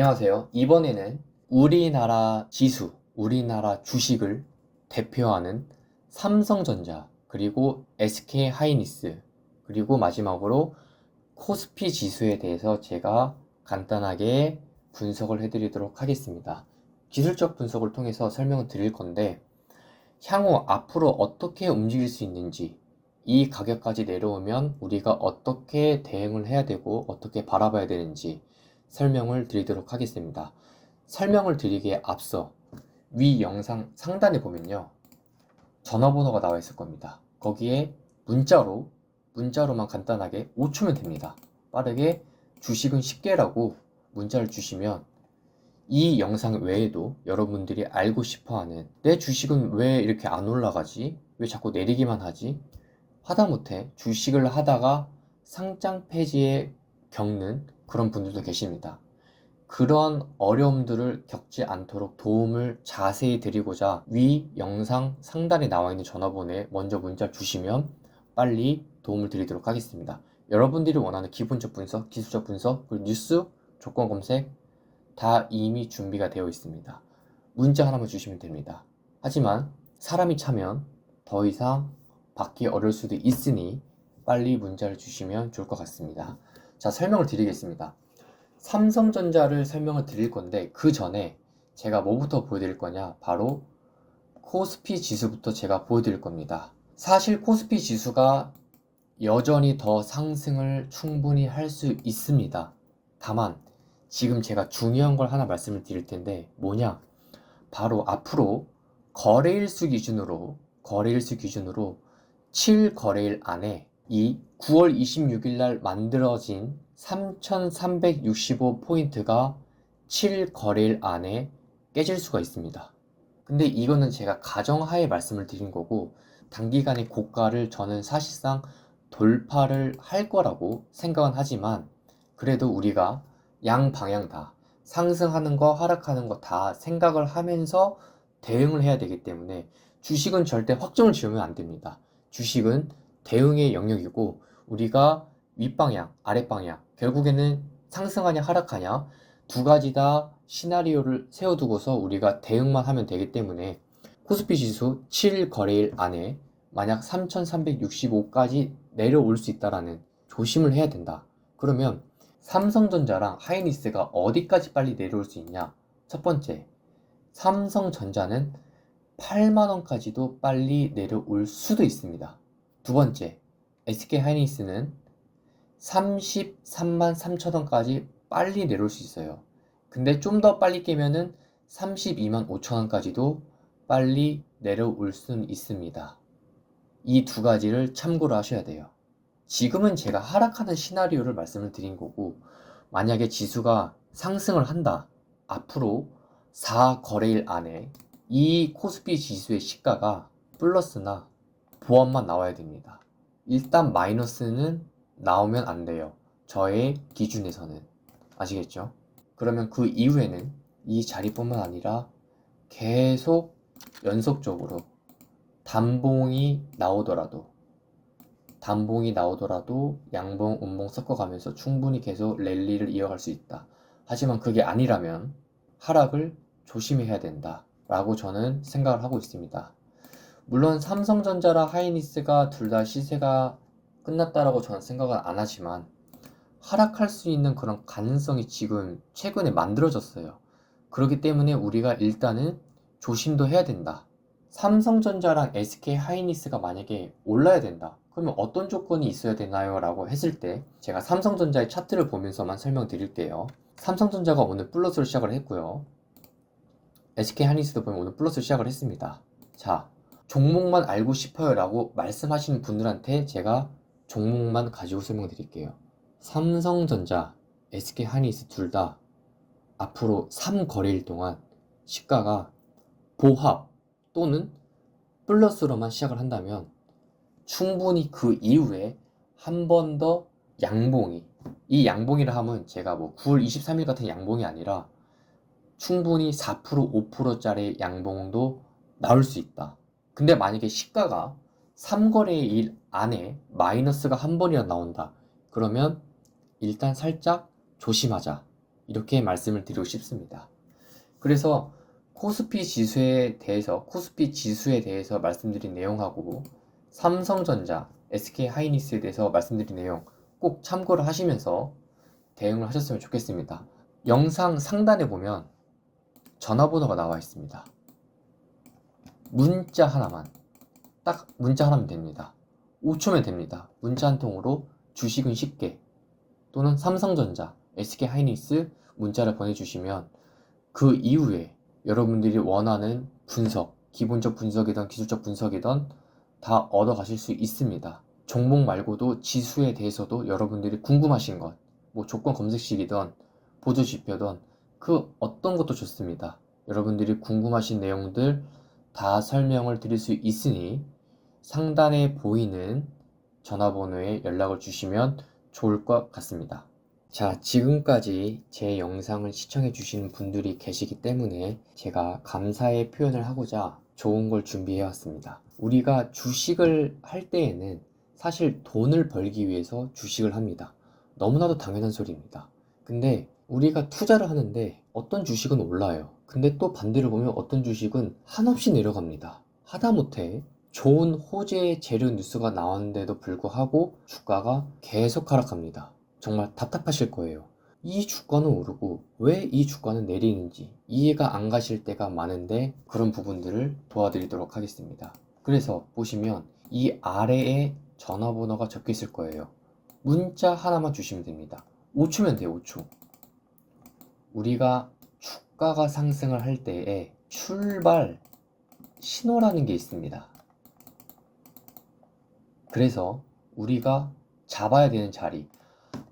안녕하세요. 이번에는 우리나라 지수, 우리나라 주식을 대표하는 삼성전자, 그리고 SK하이닉스, 그리고 마지막으로 코스피 지수에 대해서 제가 간단하게 분석을 해드리도록 하겠습니다. 기술적 분석을 통해서 설명을 드릴 건데, 향후 앞으로 어떻게 움직일 수 있는지, 이 가격까지 내려오면 우리가 어떻게 대응을 해야 되고 어떻게 바라봐야 되는지 설명을 드리도록 하겠습니다. 설명을 드리기에 앞서 위 영상 상단에 보면요, 전화번호가 나와 있을 겁니다. 거기에 문자로만 간단하게 5초면 됩니다. 빠르게 주식은 쉽게라고 문자를 주시면 이 영상 외에도 여러분들이 알고 싶어하는, 내 주식은 왜 이렇게 안 올라가지? 왜 자꾸 내리기만 하지? 하다못해 주식을 하다가 상장 폐지에 겪는 그런 분들도 계십니다. 그런 어려움들을 겪지 않도록 도움을 자세히 드리고자 위 영상 상단에 나와 있는 전화번호에 먼저 문자 주시면 빨리 도움을 드리도록 하겠습니다. 여러분들이 원하는 기본적 분석, 기술적 분석, 그리고 뉴스, 조건 검색 다 이미 준비가 되어 있습니다. 문자 하나만 주시면 됩니다. 하지만 사람이 차면 더 이상 받기 어려울 수도 있으니 빨리 문자를 주시면 좋을 것 같습니다. 자, 설명을 드리겠습니다. 삼성전자를 설명을 드릴 건데, 그 전에 제가 뭐부터 보여드릴 거냐? 바로 코스피 지수부터 제가 보여드릴 겁니다. 사실 코스피 지수가 여전히 더 상승을 충분히 할 수 있습니다. 다만 지금 제가 중요한 걸 하나 말씀을 드릴 텐데, 뭐냐? 바로 앞으로 거래일수 기준으로 7거래일 안에 이 9월 26일 날 만들어진 3365포인트가 7거래일 안에 깨질 수가 있습니다. 근데 이거는 제가 가정하에 말씀을 드린 거고, 단기간의 고가를 저는 사실상 돌파를 할 거라고 생각은 하지만, 그래도 우리가 양방향 다 상승하는 거 하락하는 거 다 생각을 하면서 대응을 해야 되기 때문에 주식은 절대 확정을 지으면 안 됩니다. 주식은 대응의 영역이고, 우리가 윗방향, 아랫방향, 결국에는 상승하냐 하락하냐 두 가지 다 시나리오를 세워두고서 우리가 대응만 하면 되기 때문에, 코스피 지수 7거래일 안에 만약 3365까지 내려올 수 있다라는 조심을 해야 된다. 그러면 삼성전자랑 하이닉스가 어디까지 빨리 내려올 수 있냐? 첫 번째, 삼성전자는 8만원까지도 빨리 내려올 수도 있습니다. 두 번째, SK하이닉스는 33만 3천원까지 빨리 내려올 수 있어요. 근데 좀 더 빨리 깨면은 32만 5천원까지도 빨리 내려올 수는 있습니다. 이 두 가지를 참고로 하셔야 돼요. 지금은 제가 하락하는 시나리오를 말씀을 드린 거고, 만약에 지수가 상승을 한다, 앞으로 4거래일 안에 이 코스피 지수의 시가가 플러스나 보합만 나와야 됩니다. 일단 마이너스는 나오면 안 돼요. 저의 기준에서는. 아시겠죠? 그러면 그 이후에는 이 자리뿐만 아니라 계속 연속적으로 단봉이 나오더라도 양봉, 음봉 섞어가면서 충분히 계속 랠리를 이어갈 수 있다. 하지만 그게 아니라면 하락을 조심해야 된다 라고 저는 생각을 하고 있습니다. 물론 삼성전자랑 하이닉스가 둘 다 시세가 끝났다라고 저는 생각은 안 하지만, 하락할 수 있는 그런 가능성이 지금 최근에 만들어졌어요. 그렇기 때문에 우리가 일단은 조심도 해야 된다. 삼성전자랑 SK하이닉스가 만약에 올라야 된다, 그러면 어떤 조건이 있어야 되나요? 라고 했을 때 제가 삼성전자의 차트를 보면서만 설명드릴게요. 삼성전자가 오늘 플러스로 시작을 했고요. SK하이닉스도 보면 오늘 플러스로 시작을 했습니다. 자, 종목만 알고 싶어요 라고 말씀하시는 분들한테 제가 종목만 가지고 설명드릴게요. 삼성전자, SK하이닉스 둘 다 앞으로 3거래일 동안 시가가 보합 또는 플러스로만 시작을 한다면, 충분히 그 이후에 한 번 더 양봉이, 이 양봉이라 하면 제가 뭐 9월 23일 같은 양봉이 아니라 충분히 4%, 5%짜리 양봉도 나올 수 있다. 근데 만약에 시가가 3거래일 안에 마이너스가 한 번이나 나온다, 그러면 일단 살짝 조심하자. 이렇게 말씀을 드리고 싶습니다. 그래서 코스피 지수에 대해서 말씀드린 내용하고 삼성전자, SK하이닉스에 대해서 말씀드린 내용 꼭 참고를 하시면서 대응을 하셨으면 좋겠습니다. 영상 상단에 보면 전화번호가 나와 있습니다. 문자 하나만, 딱 문자 하나면 됩니다. 5초면 됩니다. 문자 한 통으로 주식은 쉽게 또는 삼성전자, SK하이닉스 문자를 보내주시면 그 이후에 여러분들이 원하는 분석, 기본적 분석이든 기술적 분석이든 다 얻어 가실 수 있습니다. 종목 말고도 지수에 대해서도 여러분들이 궁금하신 것, 뭐 조건 검색식이든 보조 지표든 그 어떤 것도 좋습니다. 여러분들이 궁금하신 내용들 다 설명을 드릴 수 있으니 상단에 보이는 전화번호에 연락을 주시면 좋을 것 같습니다. 자, 지금까지 제 영상을 시청해 주시는 분들이 계시기 때문에 제가 감사의 표현을 하고자 좋은 걸 준비해 왔습니다. 우리가 주식을 할 때에는 사실 돈을 벌기 위해서 주식을 합니다. 너무나도 당연한 소리입니다. 근데 우리가 투자를 하는데 어떤 주식은 올라요. 근데 또 반대로 보면 어떤 주식은 한없이 내려갑니다. 하다못해 좋은 호재 재료 뉴스가 나왔는데도 불구하고 주가가 계속 하락합니다. 정말 답답하실 거예요. 이 주가는 오르고 왜 이 주가는 내리는지 이해가 안 가실 때가 많은데 그런 부분들을 도와드리도록 하겠습니다. 그래서 보시면 이 아래에 전화번호가 적혀 있을 거예요. 문자 하나만 주시면 됩니다. 5초면 돼요, 5초. 우리가 주가가 상승을 할 때에 출발 신호라는 게 있습니다. 그래서 우리가 잡아야 되는 자리,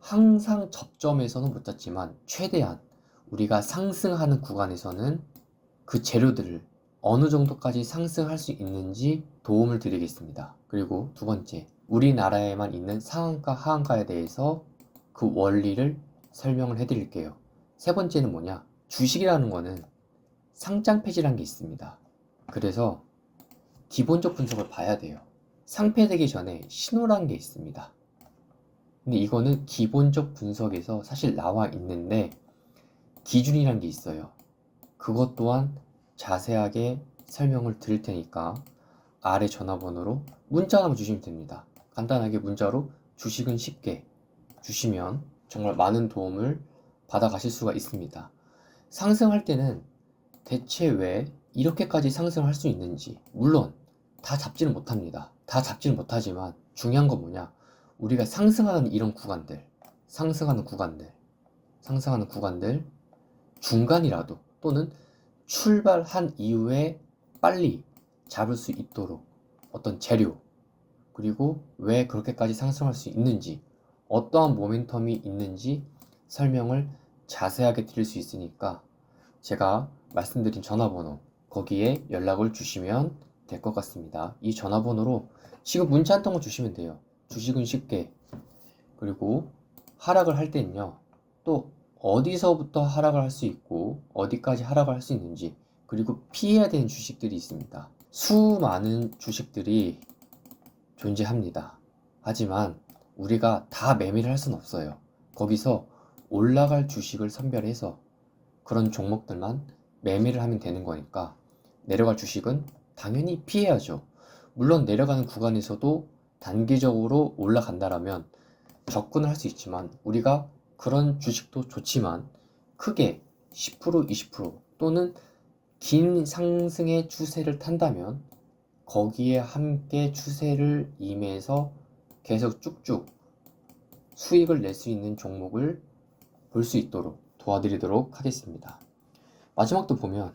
항상 접점에서는 못 잡지만 최대한 우리가 상승하는 구간에서는 그 재료들을 어느 정도까지 상승할 수 있는지 도움을 드리겠습니다. 그리고 두 번째, 우리나라에만 있는 상한가, 하한가에 대해서 그 원리를 설명을 해드릴게요. 세 번째는 뭐냐? 주식이라는 거는 상장폐지라는 게 있습니다. 그래서 기본적 분석을 봐야 돼요. 상폐되기 전에 신호라는 게 있습니다. 근데 이거는 기본적 분석에서 사실 나와 있는데 기준이란 게 있어요. 그것 또한 자세하게 설명을 드릴 테니까 아래 전화번호로 문자 하나만 주시면 됩니다. 간단하게 문자로 주식은 쉽게 주시면 정말 많은 도움을 받아 가실 수가 있습니다. 상승할 때는 대체 왜 이렇게까지 상승할 수 있는지, 물론 다 잡지는 못합니다. 다 잡지는 못하지만 중요한 건 뭐냐? 우리가 상승하는 이런 구간들, 상승하는 구간들 중간이라도 또는 출발한 이후에 빨리 잡을 수 있도록 어떤 재료, 그리고 왜 그렇게까지 상승할 수 있는지, 어떠한 모멘텀이 있는지 설명을 자세하게 드릴 수 있으니까 제가 말씀드린 전화번호 거기에 연락을 주시면 될 것 같습니다. 이 전화번호로 지금 문자 한 통을 주시면 돼요. 주식은 쉽게. 그리고 하락을 할 때는요, 또 어디서부터 하락을 할 수 있고 어디까지 하락을 할 수 있는지, 그리고 피해야 되는 주식들이 있습니다. 수많은 주식들이 존재합니다. 하지만 우리가 다 매매를 할 수는 없어요. 거기서 올라갈 주식을 선별해서 그런 종목들만 매매를 하면 되는 거니까 내려갈 주식은 당연히 피해야죠. 물론 내려가는 구간에서도 단기적으로 올라간다라면 접근을 할 수 있지만 우리가 그런 주식도 좋지만 크게 10%, 20% 또는 긴 상승의 추세를 탄다면 거기에 함께 추세를 임해서 계속 쭉쭉 수익을 낼 수 있는 종목을 볼 수 있도록 도와드리도록 하겠습니다. 마지막도 보면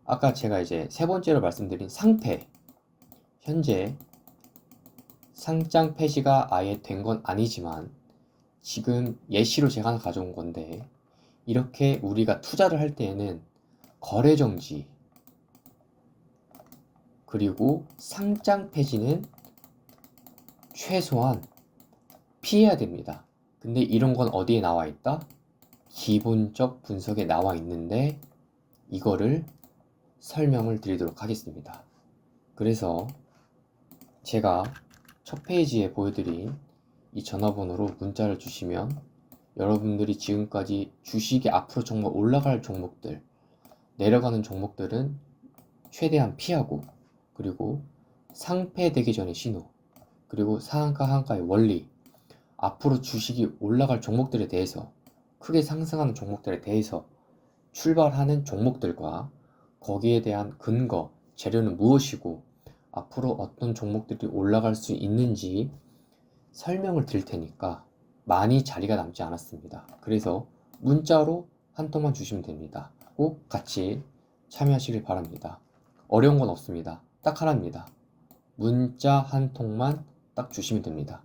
아까 제가 이제 세 번째로 말씀드린 상패, 현재 상장 폐지가 아예 된 건 아니지만 지금 예시로 제가 하나 가져온 건데, 이렇게 우리가 투자를 할 때에는 거래 정지 그리고 상장 폐지는 최소한 피해야 됩니다. 근데 이런 건 어디에 나와 있다? 기본적 분석에 나와 있는데 이거를 설명을 드리도록 하겠습니다. 그래서 제가 첫 페이지에 보여드린 이 전화번호로 문자를 주시면 여러분들이 지금까지 주식이 앞으로 정말 올라갈 종목들, 내려가는 종목들은 최대한 피하고, 그리고 상패되기 전의 신호, 그리고 상한가 하한가의 원리, 앞으로 주식이 올라갈 종목들에 대해서, 크게 상승하는 종목들에 대해서 출발하는 종목들과 거기에 대한 근거, 재료는 무엇이고 앞으로 어떤 종목들이 올라갈 수 있는지 설명을 드릴 테니까 많이 자리가 남지 않았습니다. 그래서 문자로 한 통만 주시면 됩니다. 꼭 같이 참여하시길 바랍니다. 어려운 건 없습니다. 딱 하나입니다. 문자 한 통만 딱 주시면 됩니다.